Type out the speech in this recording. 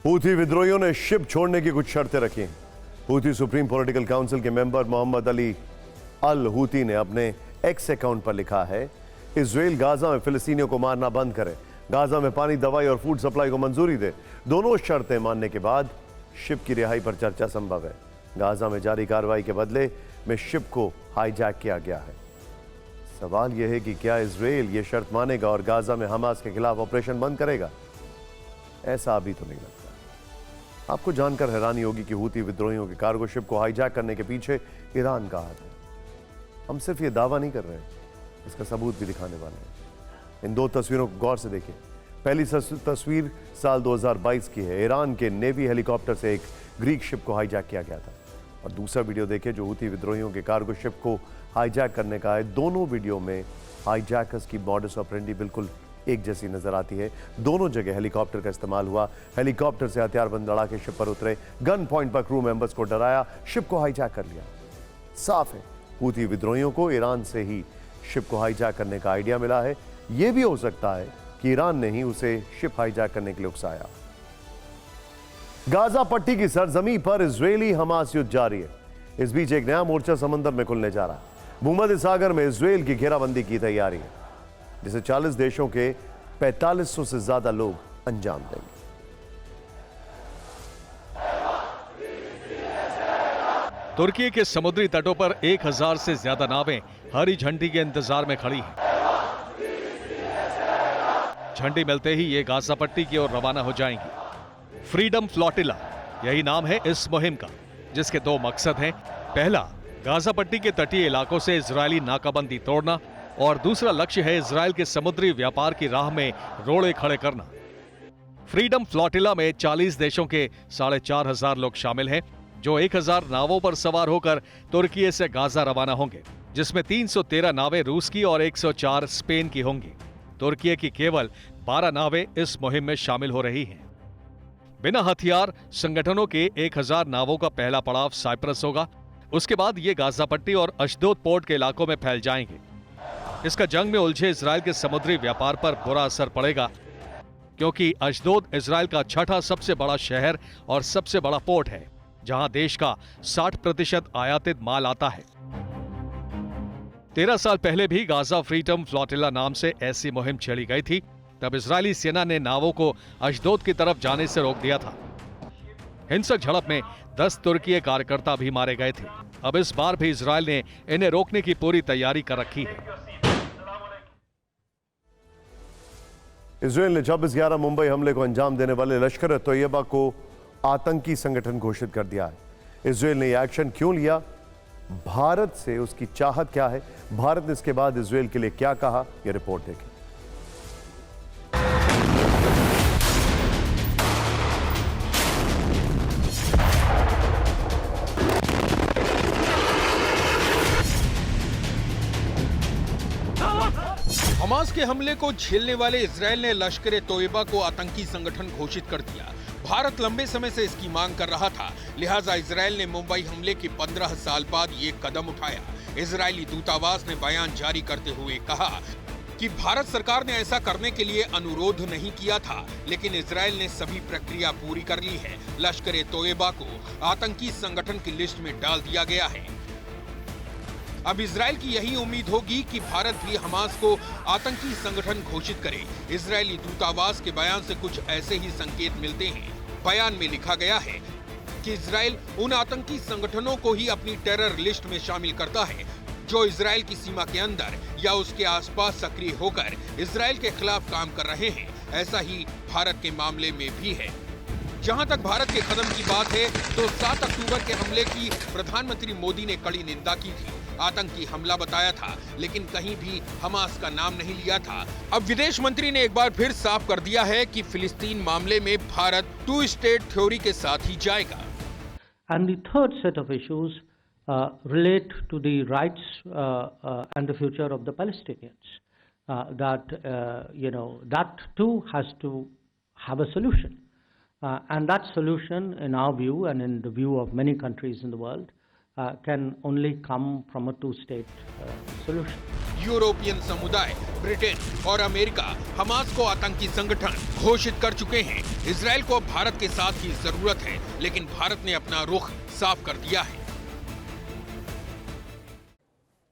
Houthi विद्रोहियों ने ship छोड़ने की कुछ शर्तें रखी हैं। हूथी सुप्रीम पॉलिटिकल काउंसिल के मेंबर मोहम्मद अली अल हूथी ने अपने एक्स अकाउंट पर लिखा है, इजराइल गाजा में फिलिस्तीनियों को मारना बंद करे, गाजा में पानी, दवाई और फूड सप्लाई को मंजूरी दे। दोनों शर्तें मानने के बाद शिप की रिहाई पर चर्चा संभव है। गाजा में जारी कार्रवाई के बदले में शिप को हाईजैक किया गया है। सवाल यह है कि क्या इजराइल ये शर्त मानेगा और गाजा में हमास के खिलाफ ऑपरेशन बंद करेगा? ऐसा अभी तो नहीं लगता। आपको जानकर हैरानी होगी कि हूथी विद्रोहियों के कार्गो शिप को हाईजैक करने के पीछे ईरान का हाथ है। हम सिर्फ ये दावा नहीं कर रहे हैं, इसका सबूत भी दिखाने वाले हैं। इन दो तस्वीरों को गौर से देखिए। पहली तस्वीर साल 2022 की है। ईरान के नेवी हेलीकॉप्टर से एक ग्रीक शिप को हाईजैक किया गया था। और दूसरा वीडियो देखिए जो हूथी विद्रोहियों के कार्गो शिप को हाईजैक करने का है। दोनों वीडियो में हाईजैकर्स की मॉडस ऑपरेंडी बिल्कुल एक जैसी नजर आती है। दोनों जगह हेलीकॉप्टर का इस्तेमाल हुआ। हेलीकॉप्टर से हथियारबंद लड़ाके शिप पर उतरे, गन पॉइंट पर क्रू मेंबर्स को डराया, शिप को हाईजैक कर लिया। साफ है हूथी विद्रोहियों को ईरान से ही शिप को हाईजैक करने का आइडिया मिला है। यह भी हो सकता है कि ईरान ने ही उसे शिप हाईजैक करने के लिए उकसाया। गाजा पट्टी की सरजमी पर इजरायली हमास युद्ध जारी है। इस बीच एक नया मोर्चा समंदर में खुलने जा रहा है। भूमध्य सागर में इजरायल की घेराबंदी की तैयारी है, जिसे 40 देशों के 4500 से ज्यादा लोग अंजाम देंगे। तुर्की के समुद्री तटों पर 1000 से ज्यादा नावें हरी झंडी के इंतजार में खड़ी हैं। झंडी मिलते ही ये गाजा पट्टी की ओर रवाना हो जाएंगी। फ्रीडम फ्लोटिला यही नाम है इस मुहिम का, जिसके दो मकसद हैं। पहला, गाजा पट्टी के तटीय इलाकों से इजरायली नाकाबंदी तोड़ना और दूसरा लक्ष्य है इजरायल के समुद्री व्यापार की राह में रोड़े खड़े करना। फ्रीडम फ्लोटिला में 40 देशों के 4500 लोग शामिल हैं, जो 1000 नावों पर सवार होकर तुर्की से गाजा रवाना होंगे, जिसमें 313 नावें रूस की और 104 स्पेन की होंगी। तुर्की की केवल 12 नावें इस मुहिम में शामिल हो रही हैं। बिना हथियार संगठनों के 1000 नावों का पहला पड़ाव साइप्रस होगा। उसके बाद ये गाजा पट्टी और अशदोद पोर्ट के इलाकों में फैल जाएंगे। इसका जंग में उलझे इजरायल के समुद्री व्यापार पर बुरा असर पड़ेगा, क्योंकि अशदोद इजरायल का छठा सबसे बड़ा शहर और सबसे बड़ा पोर्ट है, जहां देश का 60% आयातित माल आता है। 13 साल पहले भी गाजा फ्रीडम फ्लोटिला नाम से ऐसी मुहिम छेड़ी गई थी। तब इजरायली सेना ने नावों को अशदोद की तरफ जाने से रोक दिया था। हिंसक झड़प में 10 तुर्की कार्यकर्ता भी मारे गए थे। अब इस बार भी इजरायल ने इन्हें रोकने की पूरी तैयारी कर रखी है। इजरायल ने 26/11 मुंबई हमले को अंजाम देने वाले लश्कर तैयबा को आतंकी संगठन घोषित कर दिया है। इजरायल ने यह एक्शन क्यों लिया? भारत से उसकी चाहत क्या है? भारत ने इसके बाद इजरायल के लिए क्या कहा? यह रिपोर्ट देखें। हमास के हमले को झेलने वाले इजरायल ने लश्कर तोयबा को आतंकी संगठन घोषित कर दिया। भारत लंबे समय से इसकी मांग कर रहा था, लिहाजा इजरायल ने मुंबई हमले के 15 साल बाद ये कदम उठाया। इजरायली दूतावास ने बयान जारी करते हुए कहा कि भारत सरकार ने ऐसा करने के लिए अनुरोध नहीं किया था, लेकिन इजरायल ने सभी प्रक्रिया पूरी कर ली है। लश्कर तोयबा को आतंकी संगठन की लिस्ट में डाल दिया गया है। अब इजरायल की यही उम्मीद होगी कि भारत भी हमास को आतंकी संगठन घोषित करे। इजरायली दूतावास के बयान से कुछ ऐसे ही संकेत मिलते हैं। बयान में लिखा गया है कि इजरायल उन आतंकी संगठनों को ही अपनी टेरर लिस्ट में शामिल करता है जो इजरायल की सीमा के अंदर या उसके आसपास सक्रिय होकर इजरायल के खिलाफ काम कर रहे हैं। ऐसा ही भारत के मामले में भी है। जहां तक भारत के कदम की बात है तो 7 अक्टूबर के हमले की प्रधानमंत्री मोदी ने कड़ी निंदा की थी। आतंकी हमला बताया था, लेकिन कहीं भी हमास का नाम नहीं लिया था। अब विदेश मंत्री ने एक बार फिर साफ कर दिया है कि फिलिस्तीन मामले में भारत 2 स्टेट थ्योरी के साथ ही जाएगा। And the third set of issues relate to the rights and the future of the Palestinians. That too has to have a solution. And that solution, in our view and in the view of many countries in the world, can only come from a two-state solution. European समुदाय, Britain और America Hamas को आतंकी संगठन घोषित कर चुके हैं। Israel को भारत के साथ की जरूरत है, लेकिन भारत ने अपना रुख साफ कर दिया है।